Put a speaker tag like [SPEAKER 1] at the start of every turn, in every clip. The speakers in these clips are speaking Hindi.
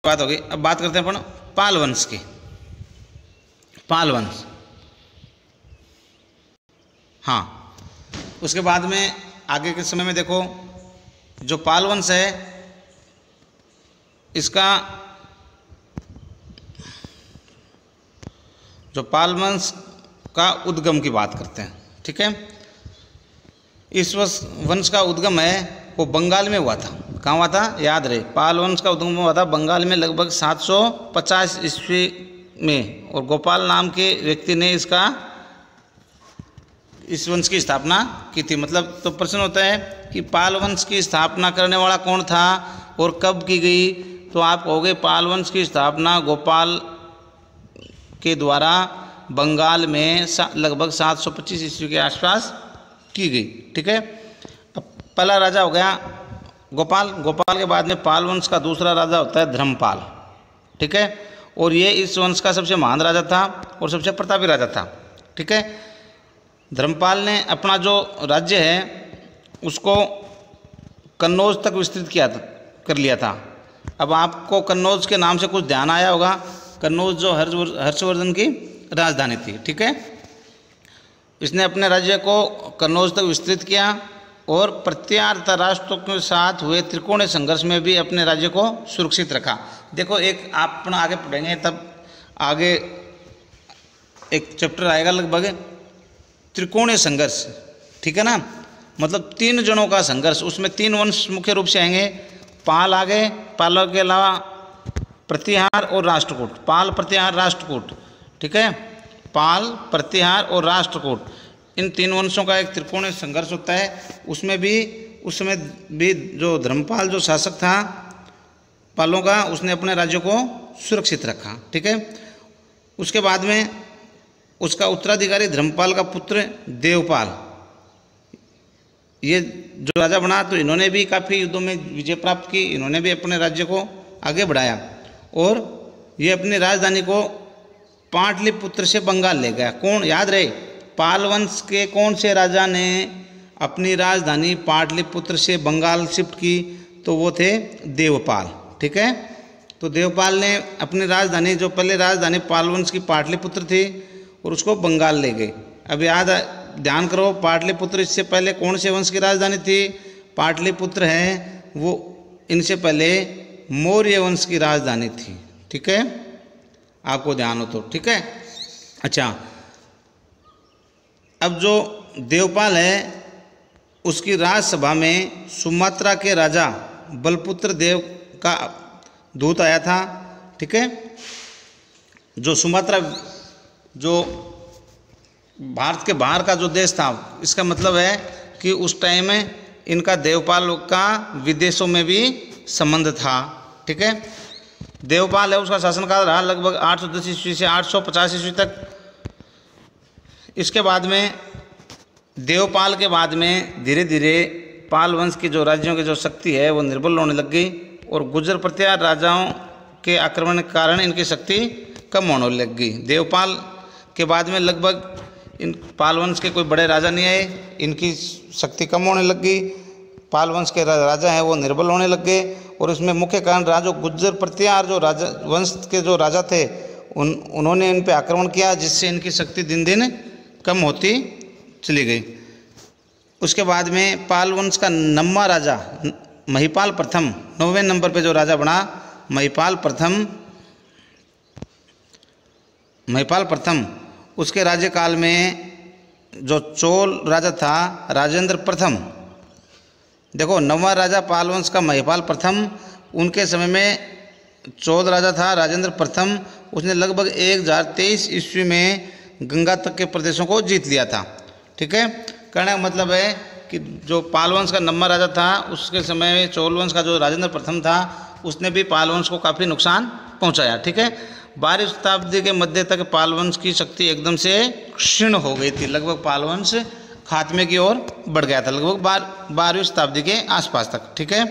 [SPEAKER 1] बात होगी। अब बात करते हैं अपन पाल वंश की। पाल वंश, हाँ, उसके बाद में आगे के समय में देखो जो पाल वंश है इसका, जो पाल वंश का उद्गम की बात करते हैं, ठीक है। इस वंश का उद्गम है वो बंगाल में हुआ था। कहाँ हुआ था? याद रहे, पाल वंश का उद्गम हुआ था बंगाल में लगभग 750 ईस्वी में, और गोपाल नाम के व्यक्ति ने इस वंश की स्थापना की थी। मतलब तो प्रश्न होता है कि पाल वंश की स्थापना करने वाला कौन था और कब की गई, तो आप कहोगे पाल वंश की स्थापना गोपाल के द्वारा बंगाल में लगभग 725 ईस्वी के आसपास की गई, ठीक है। अब पहला राजा हो गया गोपाल। गोपाल के बाद में पाल वंश का दूसरा राजा होता है धर्मपाल, ठीक है। और ये इस वंश का सबसे महान राजा था और सबसे प्रतापी राजा था, ठीक है। धर्मपाल ने अपना जो राज्य है उसको कन्नौज तक विस्तृत कर लिया था। अब आपको कन्नौज के नाम से कुछ ध्यान आया होगा। कन्नौज जो हर्षवर्धन की राजधानी थी, ठीक है। इसने अपने राज्य को कन्नौज तक विस्तृत किया और प्रत्यार्थ राष्ट्रों के साथ हुए त्रिकोणीय संघर्ष में भी अपने राज्य को सुरक्षित रखा। देखो, एक आप अपना आगे पढ़ेंगे तब आगे एक चैप्टर आएगा लगभग त्रिकोणीय संघर्ष, ठीक है ना। मतलब 3 जनों का संघर्ष, उसमें 3 वंश मुख्य रूप से आएंगे। पाल आगे, पालों के अलावा प्रतिहार और राष्ट्रकूट। पाल, प्रतिहार, राष्ट्रकूट, ठीक है। पाल, प्रतिहार और राष्ट्रकूट, इन 3 वंशों का एक त्रिकोणीय संघर्ष होता है। उसमें भी उस समय भी जो धर्मपाल जो शासक था पालों का, उसने अपने राज्य को सुरक्षित रखा, ठीक है। उसके बाद में उसका उत्तराधिकारी धर्मपाल का पुत्र देवपाल, ये जो राजा बना, तो इन्होंने भी काफ़ी युद्धों में विजय प्राप्त की। इन्होंने भी अपने राज्य को आगे बढ़ाया और ये अपनी राजधानी को पाटलिपुत्र से बंगाल ले गया। कौन? याद रहे, पाल वंश के कौन से राजा ने अपनी राजधानी पाटलिपुत्र से बंगाल शिफ्ट की? तो वो थे देवपाल, ठीक है। तो देवपाल ने अपनी राजधानी, जो पहले राजधानी पाल वंश की पाटलिपुत्र थी, और उसको बंगाल ले गए। अब याद ध्यान करो, पाटलिपुत्र इससे पहले कौन से वंश की राजधानी थी? पाटलिपुत्र है वो इनसे पहले मौर्य वंश की राजधानी थी, ठीक है। आपको ध्यान हो तो, ठीक है। अच्छा, अब जो देवपाल है उसकी राजसभा में सुमात्रा के राजा बलपुत्र देव का दूत आया था, ठीक है। जो सुमात्रा जो भारत के बाहर का जो देश था, इसका मतलब है कि उस टाइम में इनका देवपाल का विदेशों में भी संबंध था, ठीक है। देवपाल है उसका शासनकाल रहा लगभग 810 ईस्वी से 850 ईस्वी तक। इसके बाद में देवपाल के बाद में धीरे धीरे पाल वंश की जो राज्यों की जो शक्ति है वो निर्बल होने लग गई और गुर्जर प्रतिहार राजाओं के आक्रमण के कारण इनकी शक्ति कम होने लग गई। देवपाल के बाद में लगभग इन पाल वंश के कोई बड़े राजा नहीं आए, इनकी शक्ति कम होने लग गई। पाल वंश के राजा हैं वो निर्बल होने लग गए और इसमें मुख्य कारण रहा जो गुर्जर प्रतिहार जो राजा वंश के जो राजा थे उन्होंने इन पे आक्रमण किया, जिससे इनकी शक्ति दिन दिन कम होती चली गई। उसके बाद में पाल वंश का 9वां राजा महिपाल प्रथम, 9वें नंबर पे जो राजा बना महिपाल प्रथम, उसके राज्यकाल में जो चोल राजा था राजेंद्र प्रथम। देखो, 9वां राजा पाल वंश का महिपाल प्रथम, उनके समय में चोल राजा था राजेंद्र प्रथम। उसने लगभग 1023 ईस्वी में गंगा तक के प्रदेशों को जीत लिया था, ठीक है। कहने का मतलब है कि जो पाल वंश का 9वां राजा था उसके समय में चोल वंश का जो राजेंद्र प्रथम था उसने भी पाल वंश को काफ़ी नुकसान पहुंचाया, ठीक है। 12वीं शताब्दी के मध्य तक पाल वंश की शक्ति एकदम से क्षीण हो गई थी, लगभग पाल वंश खात्मे की ओर बढ़ गया था, लगभग 12वीं शताब्दी के आसपास तक, ठीक है।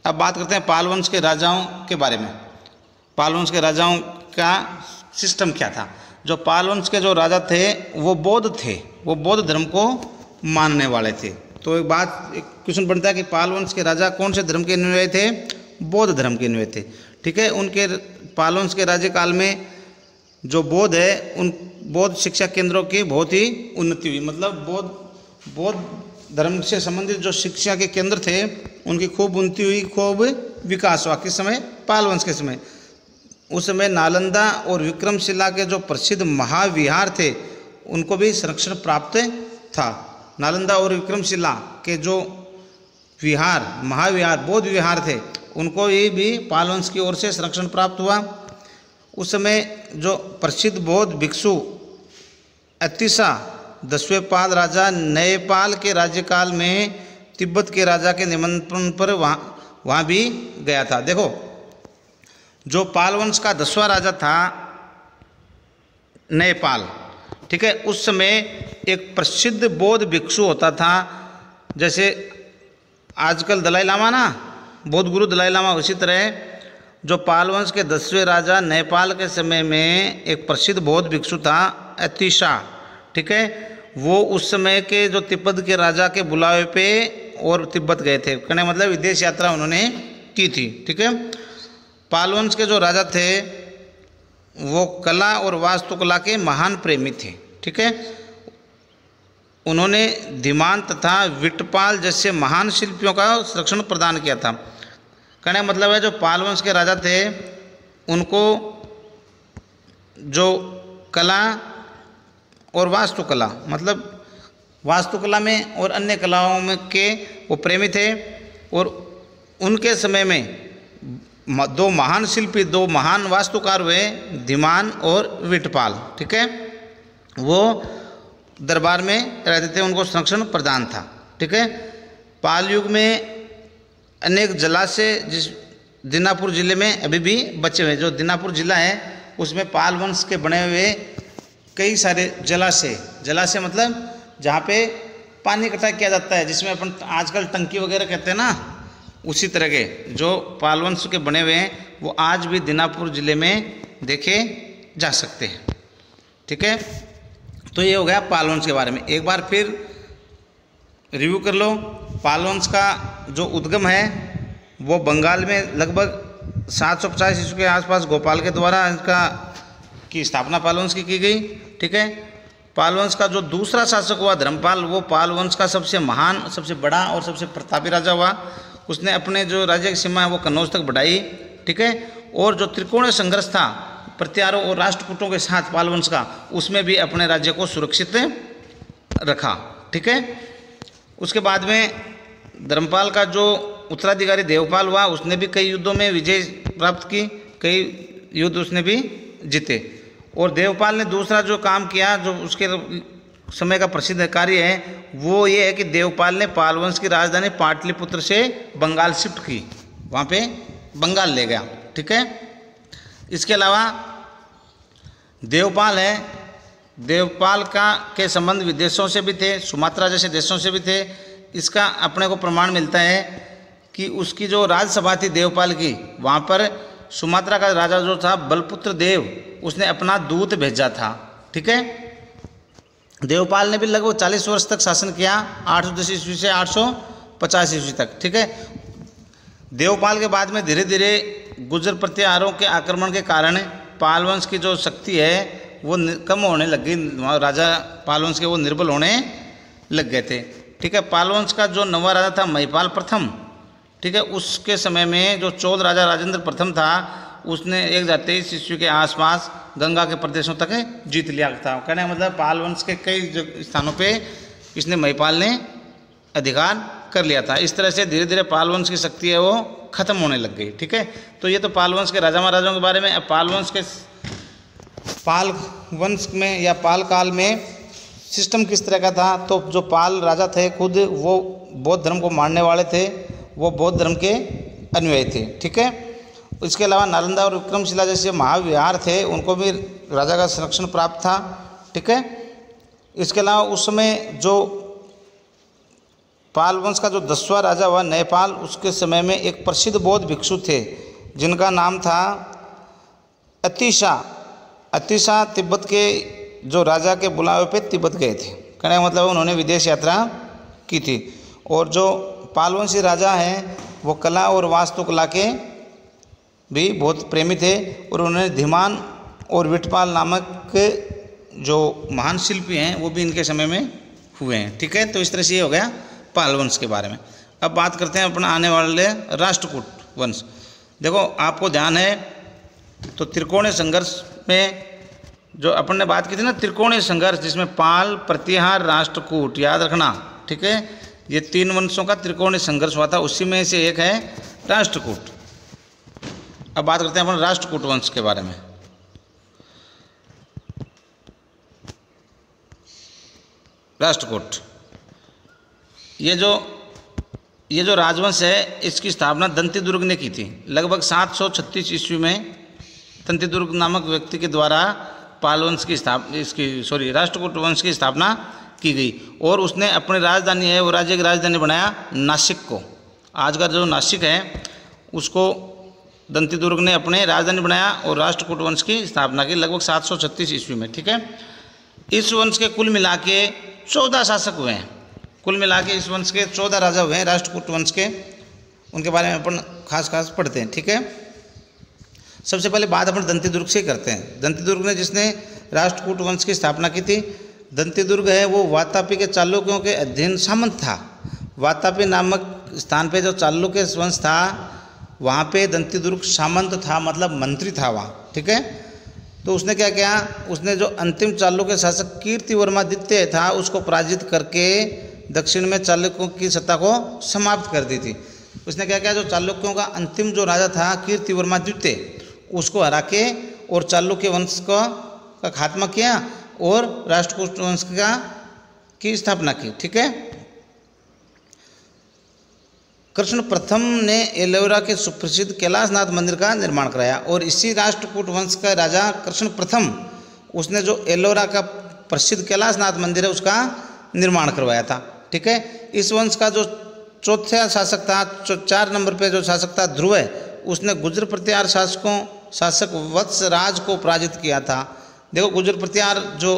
[SPEAKER 1] अब बात करते हैं पाल वंश के राजाओं के बारे में। पाल वंश के राजाओं का सिस्टम क्या था? जो पाल वंश के जो राजा थे वो बौद्ध थे, वो बौद्ध धर्म को मानने वाले थे। तो एक क्वेश्चन बनता है कि पाल वंश के राजा कौन से धर्म के अनुयायी थे? बौद्ध धर्म के अनुयायी थे, ठीक है। उनके पाल वंश के राज्यकाल में जो बौद्ध है, उन बौद्ध शिक्षा केंद्रों की बहुत ही उन्नति हुई। मतलब बौद्ध धर्म से संबंधित जो शिक्षा के केंद्र थे उनकी खूब उन्नति हुई, खूब विकास हुआ। किस समय? पाल वंश के समय। उस समय नालंदा और विक्रमशिला के जो प्रसिद्ध महाविहार थे उनको भी संरक्षण प्राप्त था। नालंदा और विक्रमशिला के जो विहार, महाविहार, बौद्ध विहार थे, उनको ये भी पाल वंश की ओर से संरक्षण प्राप्त हुआ। उस समय जो प्रसिद्ध बौद्ध भिक्षु अतिशा 10वें पाल राजा नयपाल के राज्यकाल में तिब्बत के राजा के निमंत्रण पर वहाँ भी गया था। देखो, जो पाल वंश का 10वां राजा था नयपाल, ठीक है, उस समय एक प्रसिद्ध बौद्ध भिक्षु होता था। जैसे आजकल दलाई लामा ना, बौद्ध गुरु दलाई लामा, उसी तरह जो पाल वंश के 10वें राजा नयपाल के समय में एक प्रसिद्ध बौद्ध भिक्षु था अतिशा, ठीक है, वो उस समय के जो तिब्बत के राजा के बुलावे पे और तिब्बत गए थे। कहने मतलब विदेश यात्रा उन्होंने की थी, ठीक है। पाल वंश के जो राजा थे वो कला और वास्तुकला के महान प्रेमी थे, ठीक है। उन्होंने धीमान तथा विटपाल जैसे महान शिल्पियों का संरक्षण प्रदान किया था। कहने मतलब है जो पाल वंश के राजा थे उनको जो कला और वास्तुकला, मतलब वास्तुकला में और अन्य कलाओं में के वो प्रेमी थे। और उनके समय में दो महान शिल्पी, दो महान वास्तुकार हुए, धीमान और विटपाल, ठीक है। वो दरबार में रहते थे, उनको संरक्षण प्रदान था, ठीक है। पाल युग में अनेक जलाशय जिस दीनापुर जिले में अभी भी बचे हुए, जो दीनापुर जिला है उसमें पाल वंश के बने हुए कई सारे जलाशय मतलब जहाँ पे पानी इकट्ठा किया जाता है, जिसमें अपन आजकल टंकी वगैरह कहते हैं ना, उसी तरह के जो पाल वंश के बने हुए हैं वो आज भी दीनापुर जिले में देखे जा सकते हैं, ठीक है। तो ये हो गया पाल वंश के बारे में। एक बार फिर रिव्यू कर लो। पाल वंश का जो उद्गम है वो बंगाल में लगभग 750 ईस्वी के आसपास गोपाल के द्वारा इसका की स्थापना पाल वंश की गई, ठीक है। पाल वंश का जो दूसरा शासक हुआ धर्मपाल, वो पाल वंश का सबसे महान, सबसे बड़ा और सबसे प्रतापी राजा हुआ। उसने अपने जो राज्य की सीमा है वो कन्नौज तक बढ़ाई, ठीक है। और जो त्रिकोणीय संघर्ष था प्रत्यारों और राष्ट्रकूटों के साथ पाल वंश का, उसमें भी अपने राज्य को सुरक्षित रखा, ठीक है। उसके बाद में धर्मपाल का जो उत्तराधिकारी देवपाल हुआ, उसने भी कई युद्धों में विजय प्राप्त की, कई युद्ध उसने भी जीते। और देवपाल ने दूसरा जो काम किया, जो उसके समय का प्रसिद्ध कार्य है, वो ये है कि देवपाल ने पाल वंश की राजधानी पाटलिपुत्र से बंगाल शिफ्ट की, वहाँ पे बंगाल ले गया, ठीक है। इसके अलावा देवपाल है, देवपाल का के संबंध विदेशों से भी थे, सुमात्रा जैसे देशों से भी थे। इसका अपने को प्रमाण मिलता है कि उसकी जो राजसभा थी देवपाल की, वहाँ पर सुमात्रा का राजा जो था बलपुत्र देव, उसने अपना दूत भेजा था, ठीक है। देवपाल ने भी लगभग 40 वर्ष तक शासन किया, 810 ईस्वी से 850 ईस्वी तक, ठीक है। देवपाल के बाद में धीरे धीरे गुर्जर प्रत्याहारों के आक्रमण के कारण पाल वंश की जो शक्ति है वो कम होने लग गई। राजा पाल वंश के वो निर्बल होने लग गए थे, ठीक है। पाल वंश का जो नवा राजा था महिपाल प्रथम, ठीक है, उसके समय में जो चौथ राजा राजेंद्र प्रथम था, उसने 1023 ईस्वी के आसपास गंगा के प्रदेशों तक जीत लिया था। कहने का मतलब पाल वंश के कई स्थानों पे इसने महिपाल ने अधिकार कर लिया था। इस तरह से धीरे धीरे पाल वंश की शक्ति है वो खत्म होने लग गई, ठीक है। तो ये तो पाल वंश के राजा महाराजाओं के बारे में। अब पाल वंश में या पाल काल में सिस्टम किस तरह का था, तो जो पाल राजा थे खुद वो बौद्ध धर्म को मानने वाले थे, वो बौद्ध धर्म के अनुयायी थे, ठीक है। इसके अलावा नालंदा और विक्रमशिला जैसे महाविहार थे, उनको भी राजा का संरक्षण प्राप्त था, ठीक है। इसके अलावा उस समय जो पाल वंश का जो 10वां राजा हुआ नयपाल, उसके समय में एक प्रसिद्ध बौद्ध भिक्षु थे जिनका नाम था अतिशा तिब्बत के जो राजा के बुलावे पे तिब्बत गए थे। कहने का मतलब उन्होंने विदेश यात्रा की थी। और जो पाल वंशी राजा हैं वो कला और वास्तुकला के भी बहुत प्रेमी थे और उन्होंने धीमान और विठपाल नामक जो महान शिल्पी हैं वो भी इनके समय में हुए हैं। ठीक है, तो इस तरह से ये हो गया पाल वंश के बारे में। अब बात करते हैं अपना आने वाले राष्ट्रकूट वंश। देखो आपको ध्यान है तो त्रिकोणीय संघर्ष में जो अपन ने बात की थी ना, त्रिकोणीय संघर्ष जिसमें पाल, प्रतिहार, राष्ट्रकूट, याद रखना। ठीक है, ये 3 वंशों का त्रिकोणीय संघर्ष हुआ था, उसी में से एक है राष्ट्रकूट। अब बात करते हैं अपन राष्ट्रकूट वंश के बारे में। राष्ट्रकूट ये जो राजवंश है इसकी स्थापना दंतीदुर्ग ने की थी लगभग 736 ईस्वी में। दंतीदुर्ग नामक व्यक्ति के द्वारा पाल वंश की राष्ट्रकूट वंश की स्थापना की गई और उसने अपनी राजधानी है वो राज्य की राजधानी बनाया नासिक को। आज का जो नासिक है उसको दंतीदुर्ग ने अपने राजधानी बनाया और राष्ट्रकूट वंश की स्थापना की लगभग 736 ईस्वी में। ठीक है, इस वंश के कुल मिला के 14 शासक हुए हैं। कुल मिला के इस वंश के 14 राजा हुए हैं राष्ट्रकूट वंश के, उनके बारे में अपन खास पढ़ते हैं। ठीक है, सबसे पहले बात अपन दंतीदुर्ग से करते हैं। दंतीदुर्ग ने जिसने राष्ट्रकूट वंश की स्थापना की थी, दंतीदुर्ग है वो वातापी के चालुक्यों के अधीन सामंत था। वातापी नामक स्थान पे जो चालुक्य वंश था वहाँ पे दंतीदुर्ग सामंत था, मतलब मंत्री था वहाँ। ठीक है, तो उसने क्या किया, उसने जो अंतिम चालुक्य शासक कीर्तिवर्मादित्य था उसको पराजित करके दक्षिण में चालुक्यों की सत्ता को समाप्त कर दी थी। उसने क्या किया, जो चालुक्यों का अंतिम जो राजा था कीर्तिवर्मादित्य उसको हरा के और चालुक्य वंश का खात्मा किया और राष्ट्रकूट वंश की स्थापना की। ठीक है, कृष्ण प्रथम ने एलोरा के सुप्रसिद्ध कैलाशनाथ मंदिर का निर्माण कराया और इसी राष्ट्रकूट वंश का राजा कृष्ण प्रथम उसने जो एलोरा का प्रसिद्ध कैलाशनाथ मंदिर है उसका निर्माण करवाया था। ठीक है, इस वंश का जो चौथा शासक था, 4 नंबर पे जो शासक था ध्रुव है, उसने गुर्जर प्रतिहार शासक वत्सराज को पराजित किया था। देखो गुर्जर प्रतिहार जो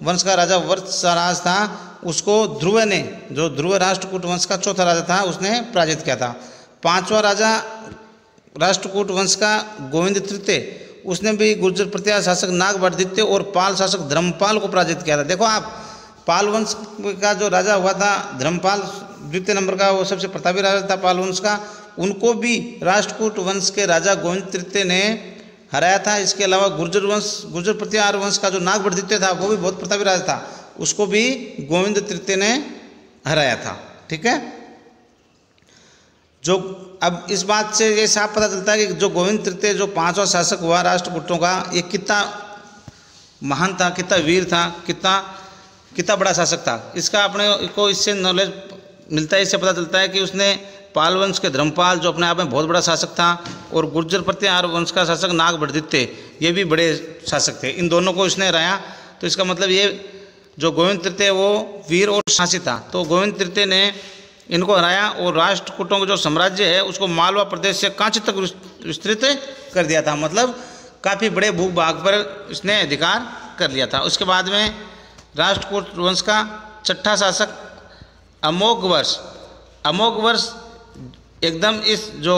[SPEAKER 1] वंश का राजा वत्सराज था उसको ध्रुव ने, जो ध्रुव राष्ट्रकूट वंश का चौथा राजा था, उसने पराजित किया था। 5वां राजा राष्ट्रकूट वंश का गोविंद तृतीय उसने भी गुर्जर प्रतिहार शासक नागभट्टद्वितीय और पाल शासक धर्मपाल को पराजित किया था। देखो आप, पाल वंश का जो राजा हुआ था धर्मपाल द्वितीय नंबर का, वो सबसे प्रतापी राजा था पाल वंश का, उनको भी राष्ट्रकूट वंश के राजा गोविंद तृतीय ने हराया था। इसके अलावा गुर्जर प्रतिहार वंश का जो नागभट्टद्वितीय था वो भी बहुत प्रतापी राजा था, उसको भी गोविंद तृतीय ने हराया था। ठीक है, जो अब इस बात से ये साफ पता चलता है कि जो गोविंद तृतीय जो 5वां शासक हुआ राष्ट्रकूटों का, ये कितना महान था, कितना वीर था, कितना बड़ा शासक था। इसका अपने को इससे नॉलेज मिलता है, इससे पता चलता है कि उसने पाल वंश के धर्मपाल जो अपने आप में बहुत बड़ा शासक था और गुर्जर प्रतिहार वंश का शासक नागभट्टद्वितीय ये भी बड़े शासक थे, इन दोनों को इसने हराया। तो इसका मतलब ये जो गोविंद तृतीय वो वीर और साहसी था, तो गोविंद तृतीय ने इनको हराया और राष्ट्रकूटों का जो साम्राज्य है उसको मालवा प्रदेश से कांची तक विस्तृत कर दिया था, मतलब काफ़ी बड़े भूभाग पर इसने अधिकार कर लिया था। उसके बाद में राष्ट्रकूट वंश का 6ठा शासक अमोघ वर्ष एकदम इस जो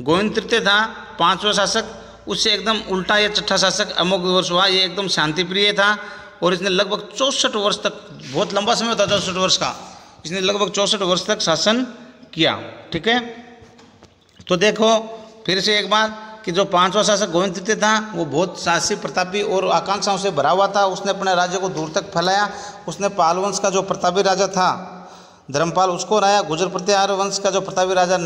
[SPEAKER 1] गोविंद तृतीय था 5वां शासक उससे एकदम उल्टा ये 6ठा शासक अमोघ वर्ष हुआ। ये एकदम शांतिप्रिय था और इसने लगभग 64 वर्ष तक, बहुत लंबा समय था 64 वर्ष का, इसने लगभग 64 वर्ष तक शासन किया। ठीक है, तो देखो फिर से एक बार कि जो 5वां शासक गोविंद तृतीय था वो बहुत साहसी, प्रतापी और आकांक्षाओं से भरा हुआ था। उसने अपने राज्य को दूर तक फैलाया। उसने पाल वंश का जो प्रतापी राजा था धर्मपाल उसको हराया। गुर्जर प्रतिहार वंश का जो प्रतापी राजा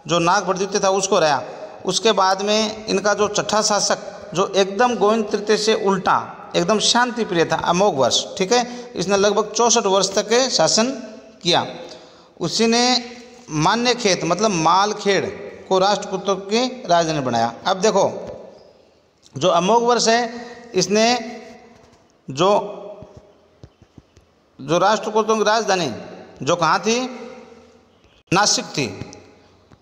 [SPEAKER 1] जो नागभट्टद्वितीय था उसको हराया। उसके बाद में इनका जो 6ठा शासक जो एकदम गोविंद तृतीय से उल्टा एकदम शांति प्रिय था अमोघ वर्ष। ठीक है, इसने लगभग 64 वर्ष तक शासन किया। उसी ने मान्यखेत मतलब मालखेड़ को राष्ट्रकूटों की राजधानी बनाया। अब देखो जो अमोघ वर्ष है इसने जो राष्ट्रकूटों की राजधानी जो कहाँ थी, नासिक थी।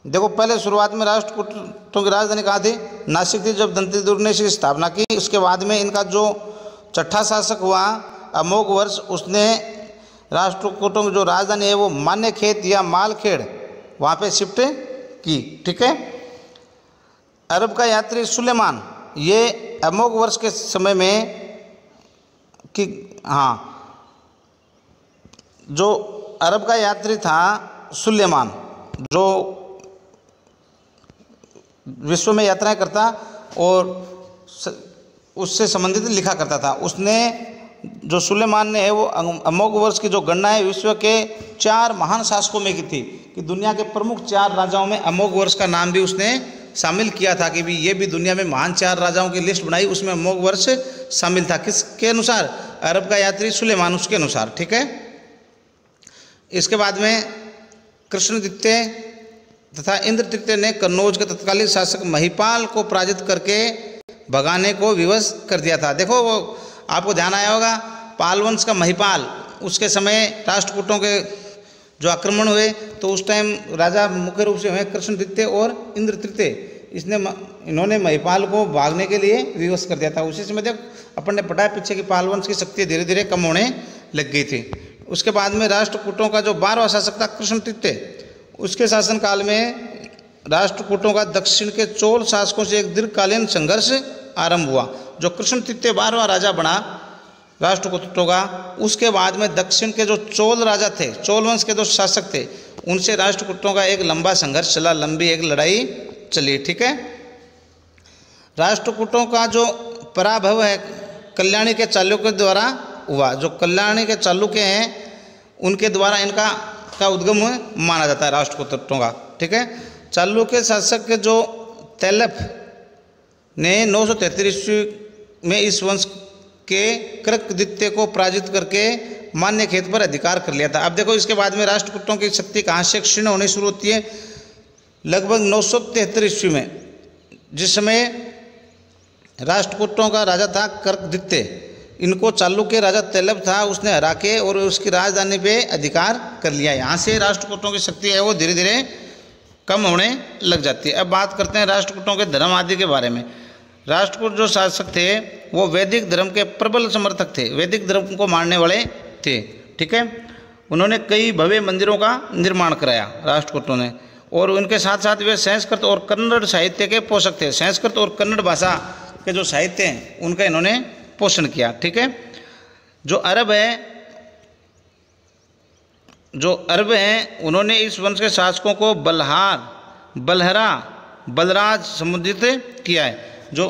[SPEAKER 1] देखो पहले शुरुआत में राष्ट्रकूटों की राजधानी कहाँ थी, नासिक थी। जब दंतीदुर्ग ने इसकी स्थापना की उसके बाद में इनका जो 6ठा शासक हुआ अमोघ वर्ष उसने राष्ट्रकूटों की जो राजधानी है वो मान्यखेत या मालखेड़ वहाँ पे शिफ्ट की। ठीक है, अरब का यात्री सुलेमान, ये अमोघ वर्ष के समय में कि जो अरब का यात्री था सुलेमान, जो विश्व में यात्राएं करता और उससे संबंधित लिखा करता था, उसने जो सुलेमान ने है वो अमोघ वर्ष की जो गणना है विश्व के 4 महान शासकों में की थी, कि दुनिया के प्रमुख 4 राजाओं में अमोघ वर्ष का नाम भी उसने शामिल किया था, कि भी ये भी दुनिया में महान 4 राजाओं की लिस्ट बनाई, उसमें अमोघ वर्ष शामिल था। किसके अनुसार? अरब का यात्री सुलेमान, उसके अनुसार। ठीक है। इसके बाद में कृष्ण द्वितीय तथा इंद्र तृतीय ने कन्नौज के तत्कालीन शासक महिपाल को पराजित करके भगाने को विवश कर दिया था। देखो वो आपको ध्यान आया होगा, पाल वंश का महिपाल, उसके समय राष्ट्रकूटों के जो आक्रमण हुए तो उस टाइम राजा मुख्य रूप से हुए कृष्ण द्वितीय और इंद्र तृतीय। इन्होंने महिपाल को भागने के लिए विवश कर दिया था। उसी समय देख अपन ने पढ़ा है पीछे की पाल वंश की शक्ति धीरे धीरे कम होने लग गई थी। उसके बाद में राष्ट्रकूटों का जो 12वां शासक था कृष्ण तृतीय, उसके शासनकाल में राष्ट्रकूटों का दक्षिण के चोल शासकों से एक दीर्घकालीन संघर्ष आरंभ हुआ। जो कृष्ण तृतीय 12वां राजा बना राष्ट्रकूटों का, उसके बाद में दक्षिण के जो चोल राजा थे, चोल वंश के जो शासक थे, उनसे राष्ट्रकूटों का एक लंबा संघर्ष चला, लंबी एक लड़ाई चली। ठीक है। राष्ट्रकूटों का जो पराभव है कल्याणी के चालुक्य द्वारा हुआ। जो कल्याणी के चालुक्य हैं उनके द्वारा इनका उद्गम माना जाता है राष्ट्रकूटों का। ठीक है। चालुक्य शासक के जो तैलफ ने 933 ईस्वी में इस वंश के कृक द्वितीय को पराजित करके मान्य खेत पर अधिकार कर लिया था। अब देखो इसके बाद में राष्ट्रकूटों की शक्ति कहाँ से क्षीण होनी शुरू होती है? लगभग 973 ईस्वी में, जिस समय राष्ट्रकूटों का राजा था कर्क द्वितीय, इनको चालुक्य राजा तैलफ था, उसने हरा के और उसकी राजधानी पे अधिकार कर लिया। यहाँ से राष्ट्रकूटों की शक्ति है वो धीरे धीरे कम होने लग जाती है। अब बात करते हैं राष्ट्रकूटों के धर्म आदि के बारे में। राष्ट्रकूट जो शासक थे वो वैदिक धर्म के प्रबल समर्थक थे, वैदिक धर्म को मानने वाले थे। ठीक है। उन्होंने कई भव्य मंदिरों का निर्माण कराया राष्ट्रकूटों ने, और उनके साथ साथ वे संस्कृत और कन्नड़ साहित्य के पोषक थे। संस्कृत और कन्नड़ भाषा के जो साहित्य हैं उनका इन्होंने पोषण किया। ठीक है। जो अरब हैं उन्होंने इस वंश के शासकों को बलहरा, बलराज संबोधित किया है। जो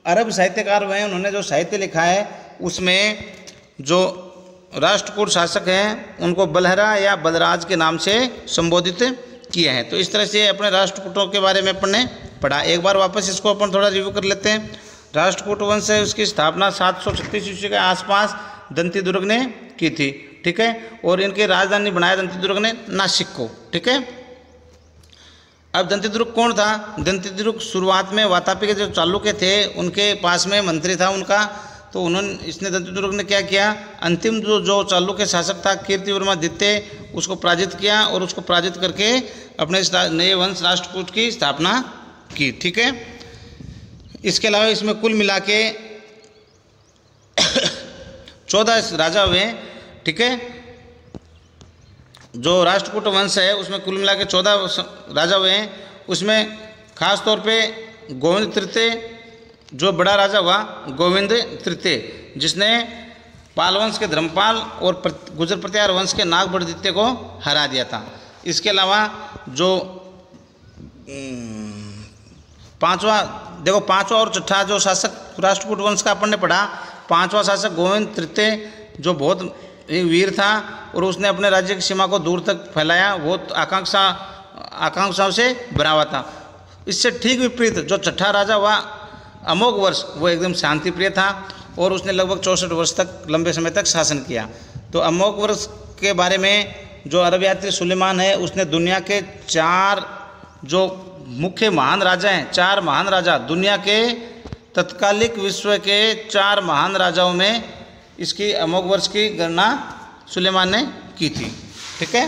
[SPEAKER 1] अरब साहित्यकार हुए हैं उन्होंने जो साहित्य लिखा है उसमें जो राष्ट्रकूट शासक हैं उनको बलहरा या बलराज के नाम से संबोधित किया है। तो इस तरह से अपने राष्ट्रकूटों के बारे में अपन ने पढ़ा। एक बार वापस इसको अपन थोड़ा रिव्यू कर लेते हैं। राष्ट्रकूट वंश है उसकी स्थापना 736 ईस्वी के आसपास दंतीदुर्ग ने की थी। ठीक है। और इनकी राजधानी बनाया दंतीदुर्ग ने नासिक को। ठीक है। अब दंतीदुर्ग कौन था? दंतीदुर्ग शुरुआत में वातापी के जो चालुक्य थे उनके पास में मंत्री था उनका, तो इसने दंतीदुर्ग ने क्या किया, अंतिम जो चालुक्य शासक था कीर्तिवर्मा द्वितीय, उसको पराजित किया और उसको पराजित करके अपने नए वंश राष्ट्रकूट की स्थापना की। ठीक है। इसके अलावा इसमें कुल मिला के 14 राजा हुए। ठीक है। जो राष्ट्रकूट वंश है उसमें कुल मिला के 14 राजा हुए हैं। उसमें खास तौर पे गोविंद तृतीय जो बड़ा राजा हुआ, गोविंद तृतीय, जिसने पाल वंश के धर्मपाल और गुजर प्रतिहार वंश के नागभट्ट द्वितीय को हरा दिया था। इसके अलावा जो पांचवा और छठा जो शासक राष्ट्रकूट वंश का अपन ने पढ़ा, पांचवा शासक गोविंद तृतीय जो बहुत वीर था और उसने अपने राज्य की सीमा को दूर तक फैलाया, बहुत आकांक्षाओं से भरा हुआ था। इससे ठीक विपरीत जो छठा राजा हुआ अमोघ वर्ष, वो एकदम शांति प्रिय था और उसने लगभग 64 वर्ष तक लंबे समय तक शासन किया। तो अमोघ वर्ष के बारे में जो अरब यात्री सुलेमान है उसने दुनिया के 4 जो मुख्य महान राजा हैं, 4 महान राजा, दुनिया के तत्कालिक विश्व के 4 महान राजाओं में इसकी अमोघ वर्ष की गणना सुलेमान ने की थी। ठीक है।